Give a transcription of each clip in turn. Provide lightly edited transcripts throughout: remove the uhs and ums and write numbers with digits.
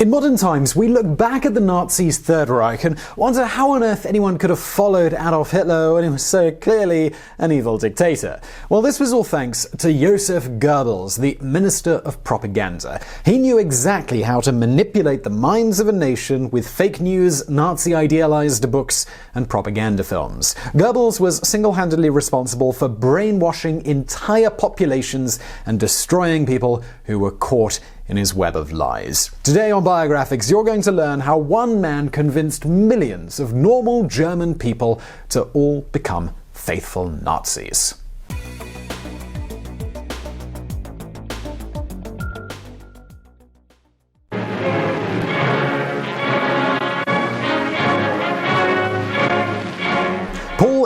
In modern times, we look back at the Nazis' Third Reich and wonder how on earth anyone could have followed Adolf Hitler when he was so clearly an evil dictator. Well, this was all thanks to Joseph Goebbels, the Minister of Propaganda. He knew exactly how to manipulate the minds of a nation with fake news, Nazi-idealized books, and propaganda films. Goebbels was single-handedly responsible for brainwashing entire populations and destroying people who were caught in his web of lies. Today on Biographics, you're going to learn how one man convinced millions of normal German people to all become faithful Nazis.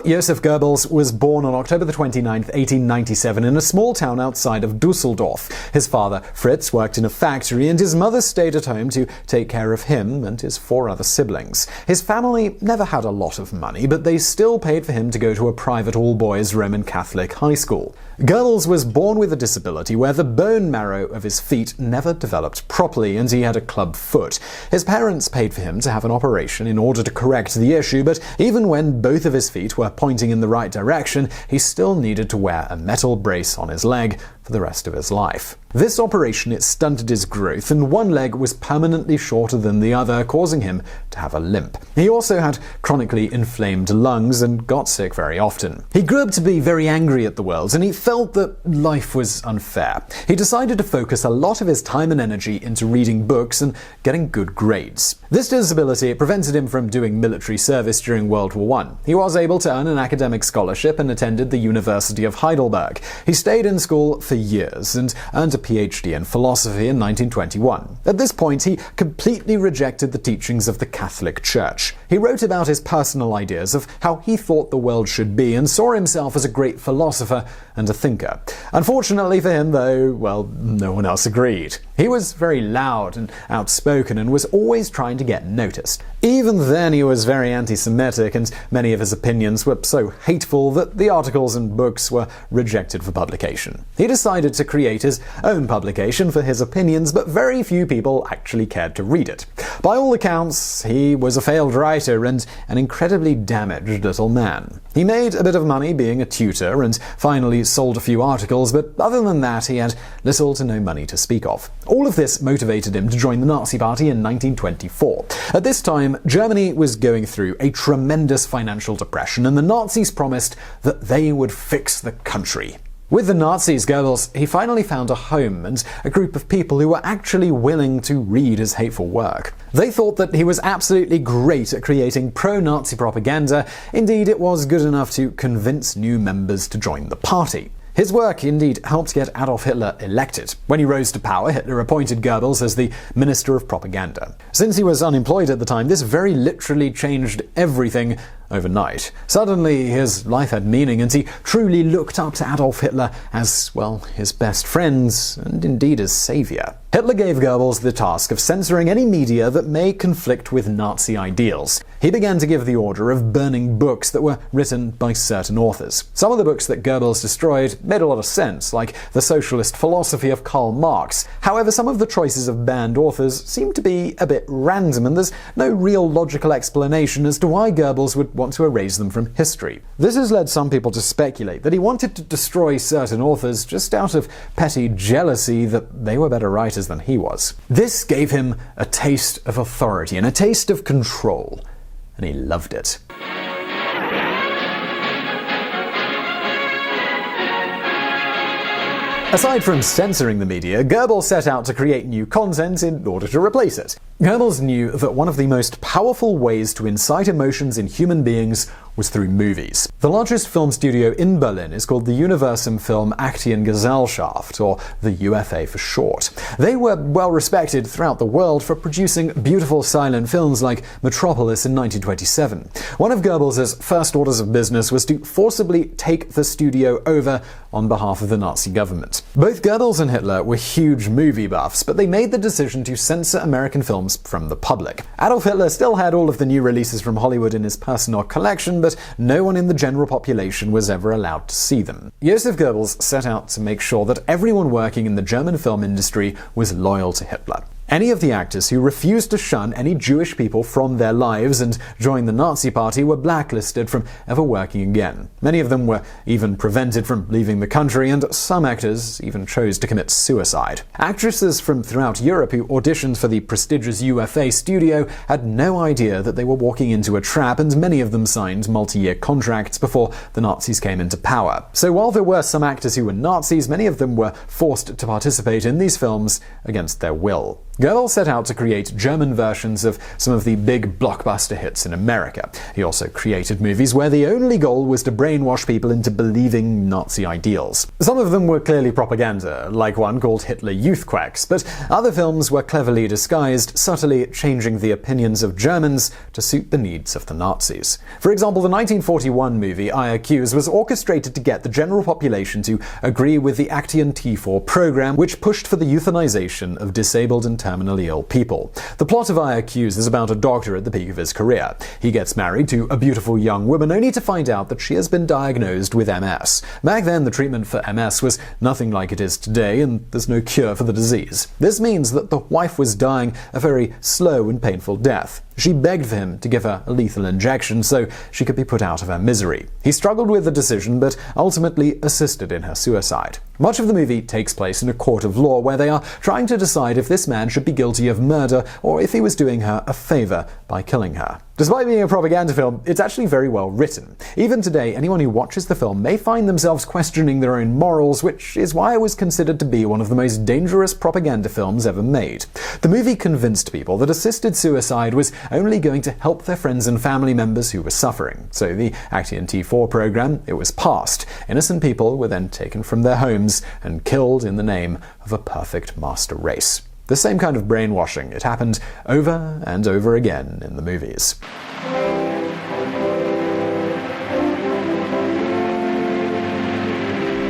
Joseph Goebbels was born on October 29, 1897 in a small town outside of Dusseldorf. His father, Fritz, worked in a factory and his mother stayed at home to take care of him and his 4 other siblings. His family never had a lot of money, but they still paid for him to go to a private all-boys Roman Catholic high school. Goebbels was born with a disability where the bone marrow of his feet never developed properly and he had a club foot. His parents paid for him to have an operation in order to correct the issue, but even when both of his feet were pointing in the right direction, he still needed to wear a metal brace on his leg for the rest of his life. This operation stunted his growth and one leg was permanently shorter than the other, causing him to have a limp. He also had chronically inflamed lungs and got sick very often. He grew up to be very angry at the world and he felt that life was unfair. He decided to focus a lot of his time and energy into reading books and getting good grades. This disability prevented him from doing military service during World War I. He was able to earn an academic scholarship and attended the University of Heidelberg. He stayed in school for years and earned a PhD in philosophy in 1921. At this point, he completely rejected the teachings of the Catholic Church. He wrote about his personal ideas of how he thought the world should be and saw himself as a great philosopher and a thinker. Unfortunately for him, though, well, no one else agreed. He was very loud and outspoken and was always trying to get noticed. Even then, he was very anti-Semitic and many of his opinions were so hateful that the articles and books were rejected for publication. He decided to create his own publication for his opinions, but very few people actually cared to read it. By all accounts, he was a failed writer and an incredibly damaged little man. He made a bit of money being a tutor and finally sold a few articles, but other than that, he had little to no money to speak of. All of this motivated him to join the Nazi Party in 1924. At this time, Germany was going through a tremendous financial depression, and the Nazis promised that they would fix the country. With the Nazis, Goebbels, he finally found a home and a group of people who were actually willing to read his hateful work. They thought that he was absolutely great at creating pro-Nazi propaganda. Indeed, it was good enough to convince new members to join the party. His work indeed helped get Adolf Hitler elected. When he rose to power, Hitler appointed Goebbels as the Minister of Propaganda. Since he was unemployed at the time, this very literally changed everything overnight. Suddenly, his life had meaning, and he truly looked up to Adolf Hitler as, well, his best friend, and indeed his savior. Hitler gave Goebbels the task of censoring any media that may conflict with Nazi ideals. He began to give the order of burning books that were written by certain authors. Some of the books that Goebbels destroyed made a lot of sense, like The Socialist Philosophy of Karl Marx. However, some of the choices of banned authors seem to be a bit random, and there's no real logical explanation as to why Goebbels would want to erase them from history. This has led some people to speculate that he wanted to destroy certain authors just out of petty jealousy that they were better writers than he was. This gave him a taste of authority and a taste of control, and he loved it. Aside from censoring the media, Goebbels set out to create new content in order to replace it. Goebbels knew that one of the most powerful ways to incite emotions in human beings was through movies. The largest film studio in Berlin is called the Universum Film Aktiengesellschaft, or the UFA for short. They were well respected throughout the world for producing beautiful silent films like Metropolis in 1927. One of Goebbels' first orders of business was to forcibly take the studio over on behalf of the Nazi government. Both Goebbels and Hitler were huge movie buffs, but they made the decision to censor American films from the public. Adolf Hitler still had all of the new releases from Hollywood in his personal collection, but no one in the general population was ever allowed to see them. Joseph Goebbels set out to make sure that everyone working in the German film industry was loyal to Hitler. Any of the actors who refused to shun any Jewish people from their lives and join the Nazi Party were blacklisted from ever working again. Many of them were even prevented from leaving the country, and some actors even chose to commit suicide. Actresses from throughout Europe who auditioned for the prestigious UFA studio had no idea that they were walking into a trap, and many of them signed multi-year contracts before the Nazis came into power. So while there were some actors who were Nazis, many of them were forced to participate in these films against their will. Goebbels set out to create German versions of some of the big blockbuster hits in America. He also created movies where the only goal was to brainwash people into believing Nazi ideals. Some of them were clearly propaganda, like one called Hitler Youth Quacks, but other films were cleverly disguised, subtly changing the opinions of Germans to suit the needs of the Nazis. For example, the 1941 movie I Accuse was orchestrated to get the general population to agree with the Action T4 program, which pushed for the euthanization of disabled and terminally ill people. The plot of I Accuse is about a doctor at the peak of his career. He gets married to a beautiful young woman only to find out that she has been diagnosed with MS. Back then, the treatment for MS was nothing like it is today, and there's no cure for the disease. This means that the wife was dying a very slow and painful death. She begged for him to give her a lethal injection so she could be put out of her misery. He struggled with the decision, but ultimately assisted in her suicide. Much of the movie takes place in a court of law where they are trying to decide if this man should be guilty of murder or if he was doing her a favor by killing her. Despite being a propaganda film, it's actually very well written. Even today, anyone who watches the film may find themselves questioning their own morals, which is why it was considered to be one of the most dangerous propaganda films ever made. The movie convinced people that assisted suicide was only going to help their friends and family members who were suffering. So the Action T4 program, it was passed. Innocent people were then taken from their homes and killed in the name of a perfect master race. The same kind of brainwashing, it happened over and over again in the movies.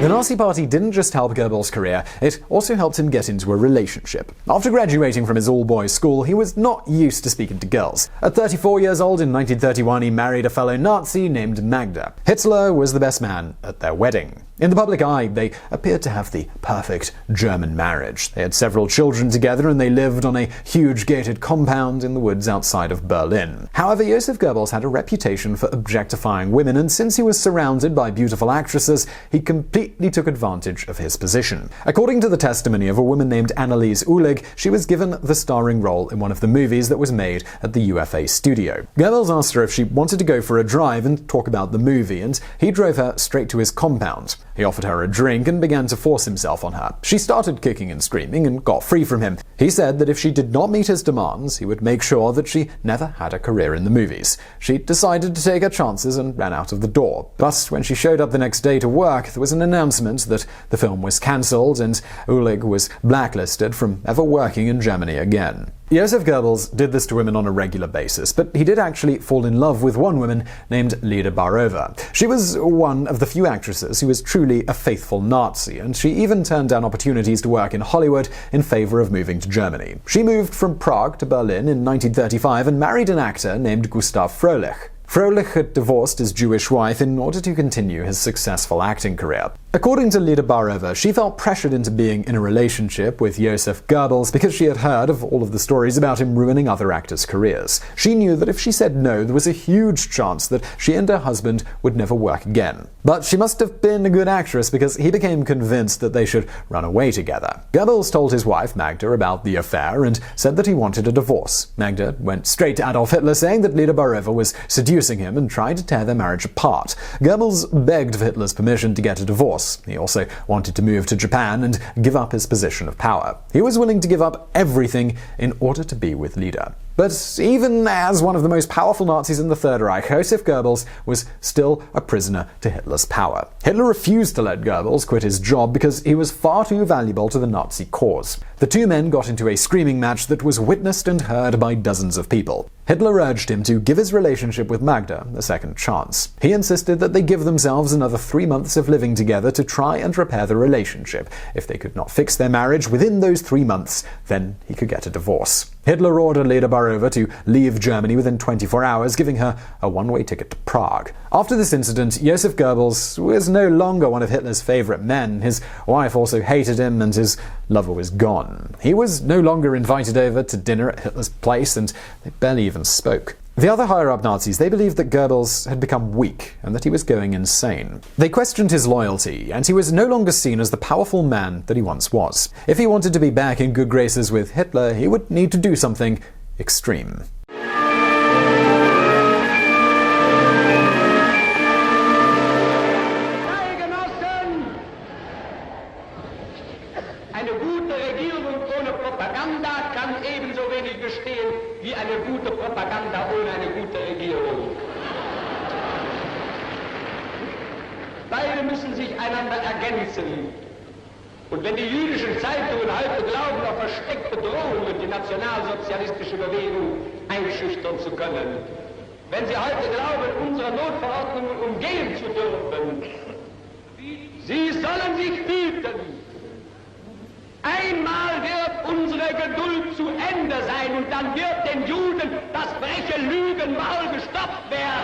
The Nazi Party didn't just help Goebbels' career, it also helped him get into a relationship. After graduating from his all-boys school, he was not used to speaking to girls. At 34 years old in 1931, he married a fellow Nazi named Magda. Hitler was the best man at their wedding. In the public eye, they appeared to have the perfect German marriage. They had several children together and they lived on a huge gated compound in the woods outside of Berlin. However, Joseph Goebbels had a reputation for objectifying women, and since he was surrounded by beautiful actresses, he completely took advantage of his position. According to the testimony of a woman named Anneliese Uhlig, she was given the starring role in one of the movies that was made at the UFA studio. Goebbels asked her if she wanted to go for a drive and talk about the movie, and he drove her straight to his compound. He offered her a drink and began to force himself on her. She started kicking and screaming and got free from him. He said that if she did not meet his demands, he would make sure that she never had a career in the movies. She decided to take her chances and ran out of the door. But when she showed up the next day to work, there was an announcement that the film was cancelled and Uhlig was blacklisted from ever working in Germany again. Joseph Goebbels did this to women on a regular basis, but he did actually fall in love with one woman named Lida Barova. She was one of the few actresses who was truly a faithful Nazi, and she even turned down opportunities to work in Hollywood in favor of moving to Germany. She moved from Prague to Berlin in 1935 and married an actor named Gustav Fröhlich. Fröhlich had divorced his Jewish wife in order to continue his successful acting career. According to Lida Barova, she felt pressured into being in a relationship with Joseph Goebbels because she had heard of all of the stories about him ruining other actors' careers. She knew that if she said no, there was a huge chance that she and her husband would never work again. But she must have been a good actress because he became convinced that they should run away together. Goebbels told his wife Magda about the affair and said that he wanted a divorce. Magda went straight to Adolf Hitler, saying that Lida Barova was seducing him and tried to tear their marriage apart. Goebbels begged for Hitler's permission to get a divorce. He also wanted to move to Japan and give up his position of power. He was willing to give up everything in order to be with Lida. But even as one of the most powerful Nazis in the Third Reich, Joseph Goebbels was still a prisoner to Hitler's power. Hitler refused to let Goebbels quit his job because he was far too valuable to the Nazi cause. The two men got into a screaming match that was witnessed and heard by dozens of people. Hitler urged him to give his relationship with Magda a second chance. He insisted that they give themselves another 3 months of living together to try and repair the relationship. If they could not fix their marriage within those 3 months, then he could get a divorce. Hitler ordered Leda Barova to leave Germany within 24 hours, giving her a one-way ticket to Prague. After this incident, Joseph Goebbels was no longer one of Hitler's favorite men. His wife also hated him, and his lover was gone. He was no longer invited over to dinner at Hitler's place, and they barely even spoke. The other higher-up Nazis, they believed that Goebbels had become weak and that he was going insane. They questioned his loyalty, and he was no longer seen as the powerful man that he once was. If he wanted to be back in good graces with Hitler, he would need to do something extreme. Eine gute Regierung ohne Propaganda kann ebenso wenig bestehen wie eine gute Propaganda ohne eine gute Regierung. Beide müssen sich einander ergänzen. Und wenn die jüdischen Zeitungen heute glauben, auf versteckte Drohungen die nationalsozialistische Bewegung einschüchtern zu können, wenn sie heute glauben, unsere Notverordnungen umgehen zu dürfen, sie sollen sich hüten. Einmal wird unsere Geduld zu Ende sein und dann wird den Juden das freche Lügen mal gestoppt werden.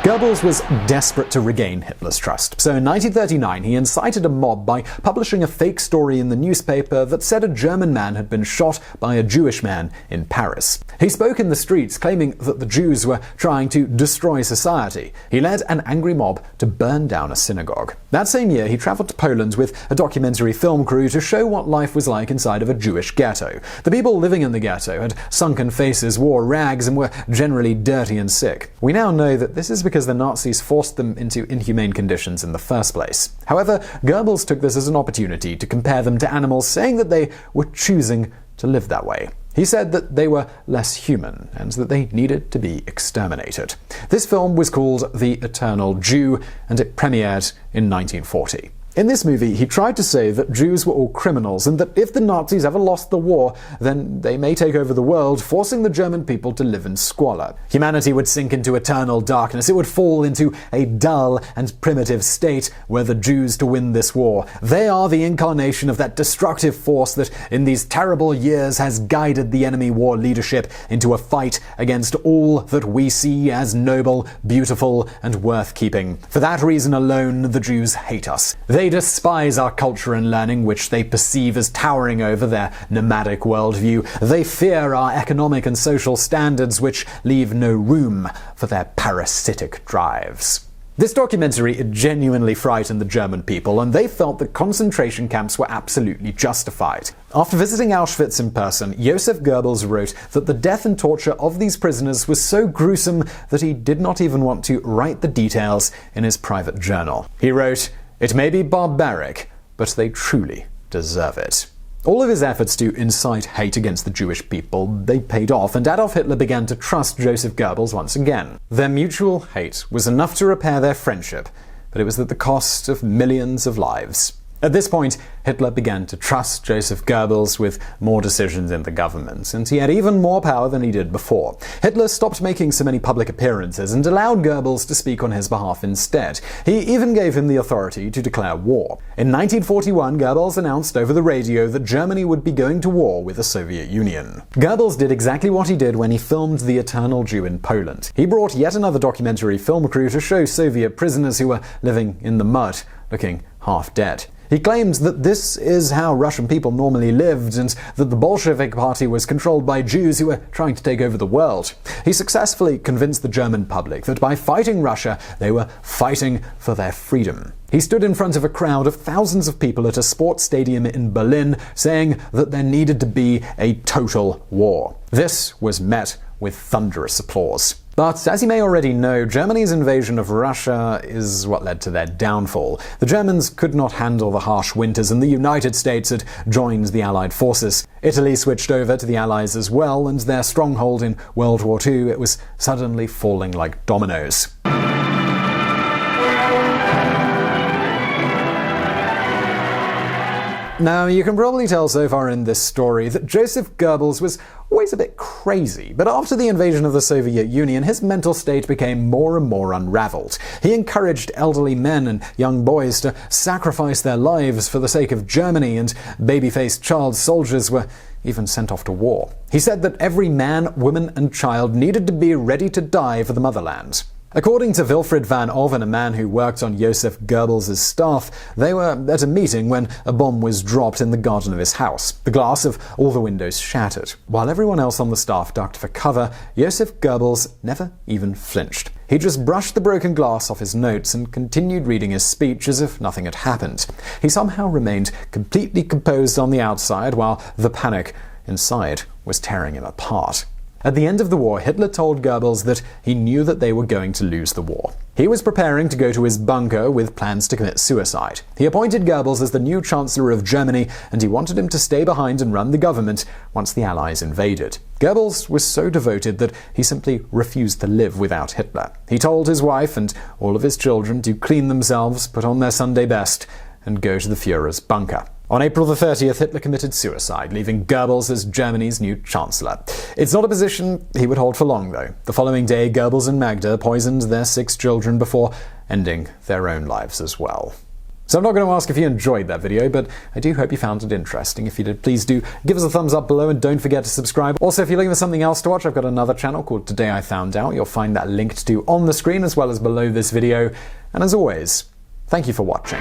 Goebbels was desperate to regain Hitler's trust, so in 1939 he incited a mob by publishing a fake story in the newspaper that said a German man had been shot by a Jewish man in Paris. He spoke in the streets claiming that the Jews were trying to destroy society. He led an angry mob to burn down a synagogue. That same year he traveled to Poland with a documentary film crew to show what life was like inside of a Jewish ghetto. The people living in the ghetto had sunken faces, wore rags, and were generally dirty and sick. We now know that this is because the Nazis forced them into inhumane conditions in the first place. However, Goebbels took this as an opportunity to compare them to animals, saying that they were choosing to live that way. He said that they were less human and that they needed to be exterminated. This film was called The Eternal Jew, and it premiered in 1940. In this movie, he tried to say that Jews were all criminals and that if the Nazis ever lost the war, then they may take over the world, forcing the German people to live in squalor. Humanity would sink into eternal darkness. It would fall into a dull and primitive state were the Jews to win this war. They are the incarnation of that destructive force that in these terrible years has guided the enemy war leadership into a fight against all that we see as noble, beautiful, and worth keeping. For that reason alone, the Jews hate us. They despise our culture and learning, which they perceive as towering over their nomadic worldview. They fear our economic and social standards, which leave no room for their parasitic drives. This documentary genuinely frightened the German people, and they felt that concentration camps were absolutely justified. After visiting Auschwitz in person, Joseph Goebbels wrote that the death and torture of these prisoners was so gruesome that he did not even want to write the details in his private journal. He wrote, "It may be barbaric, but they truly deserve it." All of his efforts to incite hate against the Jewish people, they paid off, and Adolf Hitler began to trust Joseph Goebbels once again. Their mutual hate was enough to repair their friendship, but it was at the cost of millions of lives. At this point, Hitler began to trust Joseph Goebbels with more decisions in the government, and he had even more power than he did before. Hitler stopped making so many public appearances and allowed Goebbels to speak on his behalf instead. He even gave him the authority to declare war. In 1941, Goebbels announced over the radio that Germany would be going to war with the Soviet Union. Goebbels did exactly what he did when he filmed The Eternal Jew in Poland. He brought yet another documentary film crew to show Soviet prisoners who were living in the mud, looking half dead. He claimed that this is how Russian people normally lived, and that the Bolshevik party was controlled by Jews who were trying to take over the world. He successfully convinced the German public that by fighting Russia, they were fighting for their freedom. He stood in front of a crowd of thousands of people at a sports stadium in Berlin, saying that there needed to be a total war. This was met with thunderous applause. But as you may already know, Germany's invasion of Russia is what led to their downfall. The Germans could not handle the harsh winters, and the United States had joined the Allied forces. Italy switched over to the Allies as well, and their stronghold in World War II, it was suddenly falling like dominoes. Now, you can probably tell so far in this story that Joseph Goebbels was always a bit crazy, but after the invasion of the Soviet Union, his mental state became more and more unraveled. He encouraged elderly men and young boys to sacrifice their lives for the sake of Germany, and baby-faced child soldiers were even sent off to war. He said that every man, woman, and child needed to be ready to die for the motherland. According to Wilfried van Oven, a man who worked on Joseph Goebbels' staff, they were at a meeting when a bomb was dropped in the garden of his house. The glass of all the windows shattered. While everyone else on the staff ducked for cover, Joseph Goebbels never even flinched. He just brushed the broken glass off his notes and continued reading his speech as if nothing had happened. He somehow remained completely composed on the outside while the panic inside was tearing him apart. At the end of the war, Hitler told Goebbels that he knew that they were going to lose the war. He was preparing to go to his bunker with plans to commit suicide. He appointed Goebbels as the new Chancellor of Germany, and he wanted him to stay behind and run the government once the Allies invaded. Goebbels was so devoted that he simply refused to live without Hitler. He told his wife and all of his children to clean themselves, put on their Sunday best, and go to the Führer's bunker. On April the 30th, Hitler committed suicide, leaving Goebbels as Germany's new chancellor. It's not a position he would hold for long, though. The following day, Goebbels and Magda poisoned their 6 children before ending their own lives as well. So I'm not going to ask if you enjoyed that video, but I do hope you found it interesting. If you did, please do give us a thumbs up below and don't forget to subscribe. Also, if you're looking for something else to watch, I've got another channel called Today I Found Out. You'll find that linked to on the screen as well as below this video. And as always, thank you for watching.